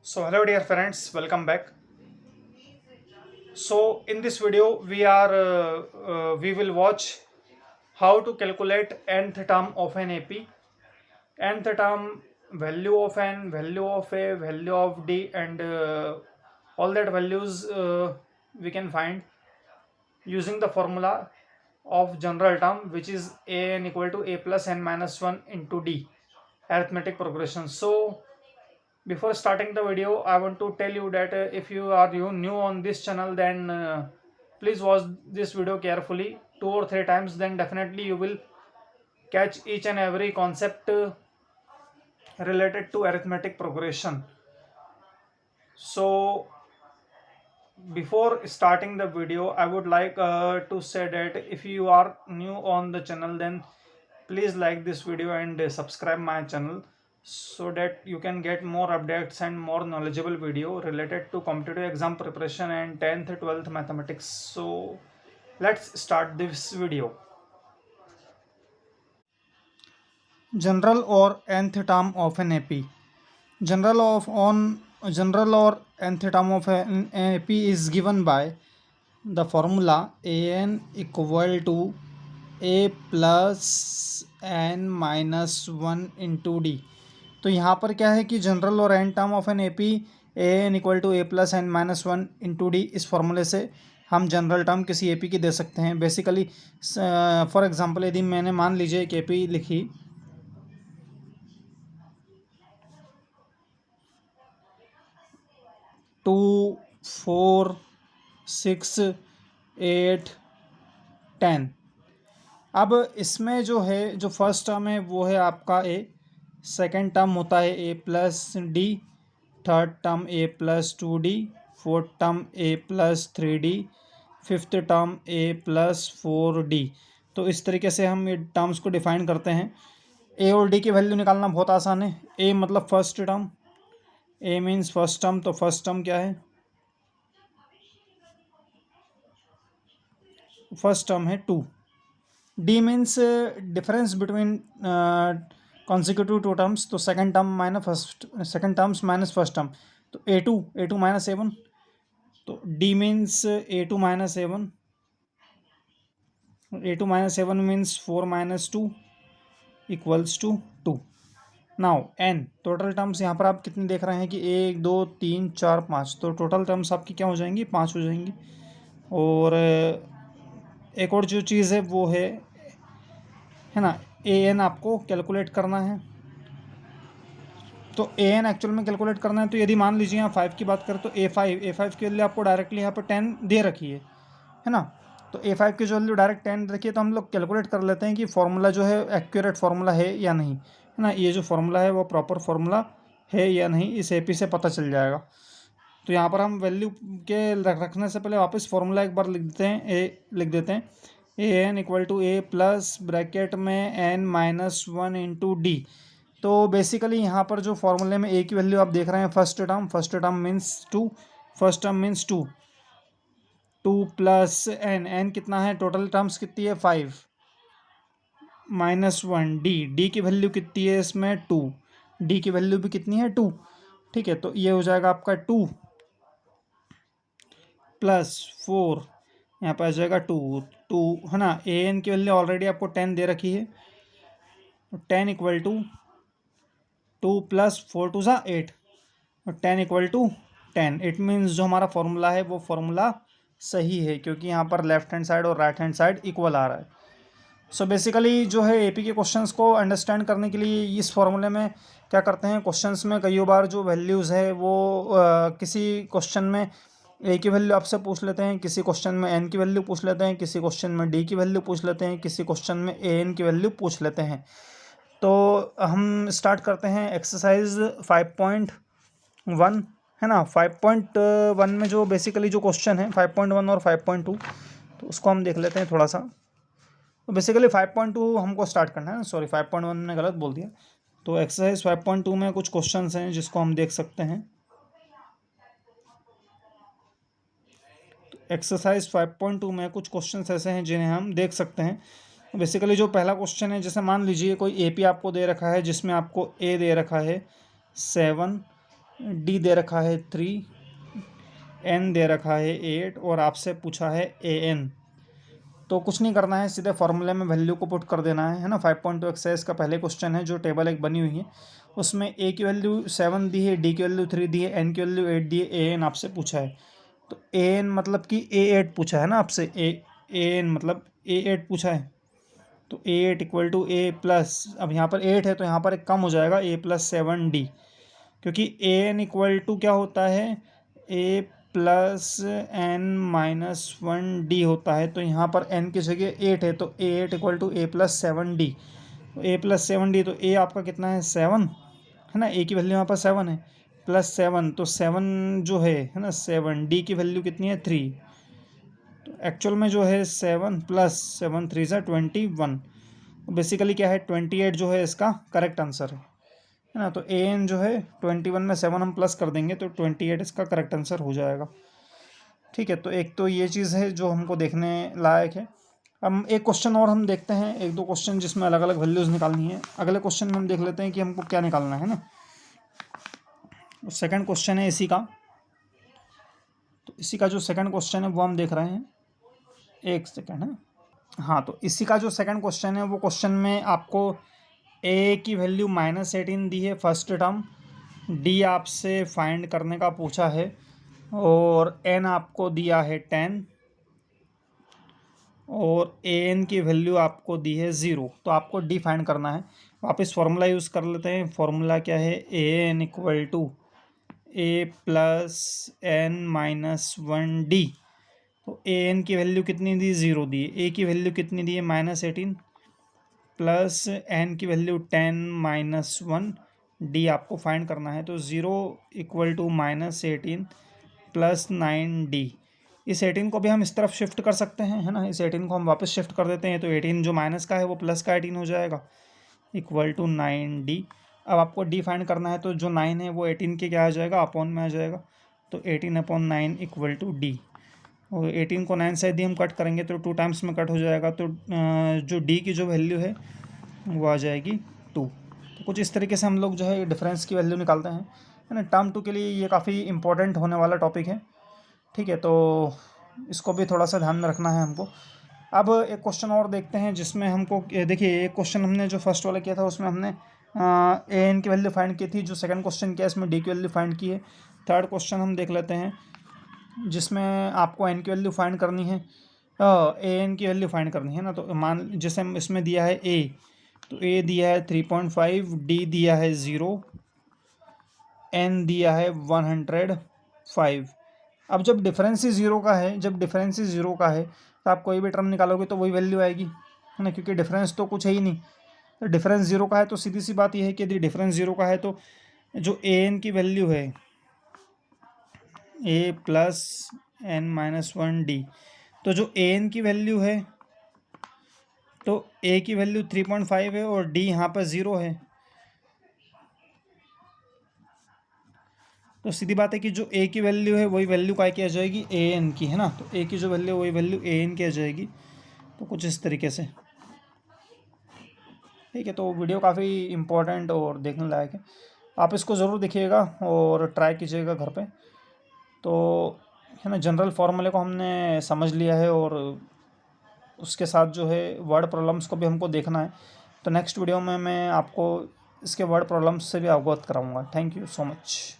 So hello dear friends, welcome back. So in this video we will watch how to calculate nth term of an AP, nth term, value of n, value of a, value of d, and all that values we can find using the formula of general term, which is an equal to a plus n minus 1 into d, arithmetic progression. So before starting the video, I want to tell you that if you are new on this channel, then please watch this video carefully 2 or 3 times, then definitely you will catch each and every concept related to arithmetic progression. So before starting the video, I would like to say that if you are new on the channel, then please like this video and subscribe my channel, so that you can get more updates and more knowledgeable video related to competitive exam preparation and 10th 12th mathematics. So let's start this video. General or nth term of an AP. General or nth term of an AP is given by the formula an equal to a plus n minus one into d. तो यहाँ पर क्या है कि general और n term of an A P a n equal to a plus n minus one into d, इस फॉर्मूले से हम जनरल टर्म किसी ए पी की दे सकते हैं. बेसिकली फॉर एग्जांपल यदि मैंने मान लीजिए एक ए पी लिखी 2, 4, 6, 8, 10. अब इसमें जो है, जो फर्स्ट टर्म है वो है आपका ए, सेकेंड टर्म होता है a plus d, third term a plus two d, fourth term a plus three d, fifth term a plus four d. तो इस तरीके से हम ये टर्म्स को डिफाइन करते हैं. ए और डी की वैल्यू निकालना बहुत आसान है. ए मतलब first term, a means first term, तो फर्स्ट टर्म क्या है, फर्स्ट टर्म है 2. D means difference between consecutive two terms, तो second term minus first, second terms minus first term, तो a two minus a one, तो d means a two minus a one. A two minus a one means 4 minus 2 equals two 2. Now n total terms यहाँ पर आप कितने देख रहे हैं कि 1 2 3 4 5, तो टोटल टर्म्स आपकी क्या हो जाएंगी, 5 हो जाएंगी. और एक और जो चीज़ है वो है ना, ए एन आपको कैलकुलेट करना है. तो ए एन एक्चुअल में कैलकुलेट करना है. तो यदि मान लीजिए यहाँ 5 की बात करें तो ए फाइव के लिए आपको डायरेक्टली यहाँ पर 10 दे रखी है ना. तो ए फाइव की जो वैल्यू डायरेक्ट 10 रखी है, तो हम लोग कैलकुलेट कर लेते हैं कि फॉर्मूला जो है एक्यूरेट फार्मूला है या नहीं, है ना. ये जो फार्मूला है वो प्रॉपर फार्मूला है या नहीं, इस ए पी से पता चल जाएगा. तो यहाँ पर हम वैल्यू के रखने से पहले वापस फार्मूला एक बार लिख देते हैं. ए लिख देते हैं, a n equal to a plus bracket में n minus one into d. तो बेसिकली यहाँ पर जो फॉर्मूले में ए की वैल्यू आप देख रहे हैं, first term means 2, first term means 2 plus n कितना है, टोटल टर्म्स कितनी है 5 माइनस वन डी की वैल्यू कितनी है इसमें 2, डी की वैल्यू भी कितनी है 2. ठीक है, तो ये हो जाएगा आपका 2 प्लस 4, यहाँ पर आ जाएगा 2 है ना. ए एन की वैल्यू ऑलरेडी आपको 10 दे रखी है, तो 10 इक्वल टू 2 प्लस 4 टू ज़ा 8, 10 इक्वल टू 10. इट मीन्स जो हमारा फॉर्मूला है वो फॉर्मूला सही है, क्योंकि यहाँ पर लेफ्ट हैंड साइड और राइट हैंड साइड इक्वल आ रहा है. सो बेसिकली जो है एपी के क्वेश्चंस को अंडरस्टैंड करने के लिए इस फॉर्मूले में क्या करते हैं, क्वेश्चंस में कई बार जो वैल्यूज़ है वो किसी क्वेश्चन में ए की वैल्यू आपसे पूछ लेते हैं, किसी क्वेश्चन में एन की वैल्यू पूछ लेते हैं, किसी क्वेश्चन में डी की वैल्यू पूछ लेते हैं, किसी क्वेश्चन में ए एन की वैल्यू पूछ लेते हैं. तो हम स्टार्ट करते हैं एक्सरसाइज 5.1, है ना. 5.1 में जो बेसिकली जो क्वेश्चन है 5.1 और 5.2, तो उसको हम देख लेते हैं थोड़ा सा. तो बेसिकली 5.2 हमको स्टार्ट करना है, सॉरी 5.1 ने गलत बोल दिया. तो एक्सरसाइज 5.2 में कुछ क्वेश्चंस हैं जिसको हम देख सकते हैं. एक्सरसाइज 5.2 में कुछ क्वेश्चंस ऐसे हैं जिन्हें हम देख सकते हैं. बेसिकली जो पहला क्वेश्चन है, जैसे मान लीजिए कोई एपी आपको दे रखा है जिसमें आपको ए दे रखा है 7, डी दे रखा है 3, एन दे रखा है 8 और आपसे पूछा है ए एन। तो कुछ नहीं करना है, सीधे फॉर्मूले में वैल्यू को पुट कर देना है ना। 5.2 एक्सरसाइज का पहले क्वेश्चन है जो टेबल एक बनी हुई है, उसमें ए की वैल्यू 7 दी है, डी की वैल्यू 3 दी है, एन की वैल्यू 8 दी है, ए एन आपसे पूछा है। तो ए एन मतलब कि ए 8 पूछा है ना आपसे, ए एन मतलब ए 8 पूछा है। तो a 8 equal to a plus, अब यहाँ पर 8 है तो यहाँ पर एक कम हो जाएगा, ए प्लस 7 डी, क्योंकि ए एन इक्वल टू क्या होता है, a plus n minus 1 D होता है। तो यहाँ पर एन की जगह 8 है, तो a 8 equal to a plus 7 d. तो ए प्लस 7 डी, तो ए आपका कितना है 7 है ना, ए की वैल्यू यहाँ पर 7 है, प्लस 7, तो 7 जो है ना 7, डी की वैल्यू कितनी है 3। तो एक्चुअल में जो है 7 प्लस 7 3 सा 21, बेसिकली क्या है 28 जो है इसका करेक्ट आंसर है ना। तो ए एन जो है 21 में 7 हम प्लस कर देंगे तो 28 इसका करेक्ट आंसर हो जाएगा। ठीक है, तो एक तो ये चीज़ है जो हमको देखने लायक है। हम एक क्वेश्चन और हम देखते हैं, एक दो क्वेश्चन जिसमें अलग अलग वैल्यूज़ निकालनी है। अगले क्वेश्चन में हम देख लेते हैं कि हमको क्या निकालना है ना। सेकंड क्वेश्चन है इसी का, तो इसी का जो सेकंड क्वेश्चन है वो हम देख रहे हैं, एक सेकंड है। हाँ, तो इसी का जो सेकंड क्वेश्चन है वो क्वेश्चन में आपको ए की वैल्यू -18 दी है फर्स्ट टर्म, डी आपसे फाइंड करने का पूछा है और एन आपको दिया है 10 और ए एन की वैल्यू आपको दी है 0। तो आपको डी फाइंड करना है। वापस फॉर्मूला यूज़ कर लेते हैं। फॉर्मूला क्या है, a n equal to a plus n minus 1 d. तो ए एन की वैल्यू कितनी दी, 0 दी है, ए की वैल्यू कितनी दी है -18, प्लस एन की वैल्यू 10 माइनस 1, डी आपको फाइंड करना है। तो 0 इक्वल टू -18 प्लस 9 डी। इस 18 को भी हम इस तरफ शिफ्ट कर सकते हैं है ना, इस 18 को हम वापस शिफ्ट कर देते हैं, तो 18 जो माइनस का है वो प्लस का 18 हो जाएगा, इक्वल टू 9 डी। अब आपको डी फाइंड करना है, तो जो 9 है वो 18 के क्या आ जाएगा, अपॉन में आ जाएगा, तो 18/9 इक्वल टू डी। और 18 को 9 से यदि हम कट करेंगे तो 2 टाइम्स में कट हो जाएगा, तो जो डी की जो वैल्यू है वो आ जाएगी 2। तो कुछ इस तरीके से हम लोग जो है डिफरेंस की वैल्यू निकालते हैं है ना। टर्म 2 के लिए ये काफ़ी इंपॉर्टेंट होने वाला टॉपिक है। ठीक है, तो इसको भी थोड़ा सा ध्यान में रखना है हमको। अब एक क्वेश्चन और देखते हैं जिसमें हमको देखिए, एक क्वेश्चन हमने जो फर्स्ट वाला किया था उसमें हमने ए एन की वैल्यू फाइंड की थी, जो सेकंड क्वेश्चन किया इसमें डी की वैल्यू फाइंड की है। थर्ड क्वेश्चन हम देख लेते हैं जिसमें आपको एन की वैल्यू फाइंड करनी है, ए एन की वैल्यू फाइंड करनी है ना। तो मान जैसे इसमें दिया है ए, तो ए दिया है 3.5, डी दिया है 0, एन दिया है 105। अब जब डिफरेंस ही ज़ीरो का है, तो आप कोई भी टर्म निकालोगे तो वही वैल्यू आएगी है ना, क्योंकि डिफरेंस तो कुछ है ही नहीं। तो डिफरेंस ज़ीरो का है तो सीधी सी बात यह है कि यदि डिफरेंस ज़ीरो का है तो जो ए एन की वैल्यू है a plus n minus 1 d, तो जो ए एन की वैल्यू है, तो ए की वैल्यू 3.5 है और डी यहाँ पर 0 है। तो सीधी बात है कि जो ए की वैल्यू है वही वैल्यू काय की आ जाएगी, ए एन की है ना। तो ए की जो वैल्यू है वही वैल्यू ए एन की आ जाएगी। तो कुछ इस तरीके से। ठीक है, तो वीडियो काफ़ी इम्पोर्टेंट और देखने लायक है, आप इसको ज़रूर देखिएगा और ट्राई कीजिएगा घर पे। तो है ना, जनरल फार्मूले को हमने समझ लिया है और उसके साथ जो है वर्ड प्रॉब्लम्स को भी हमको देखना है। तो नेक्स्ट वीडियो में मैं आपको इसके वर्ड प्रॉब्लम्स से भी अवगत कराऊँगा। Thank you so much.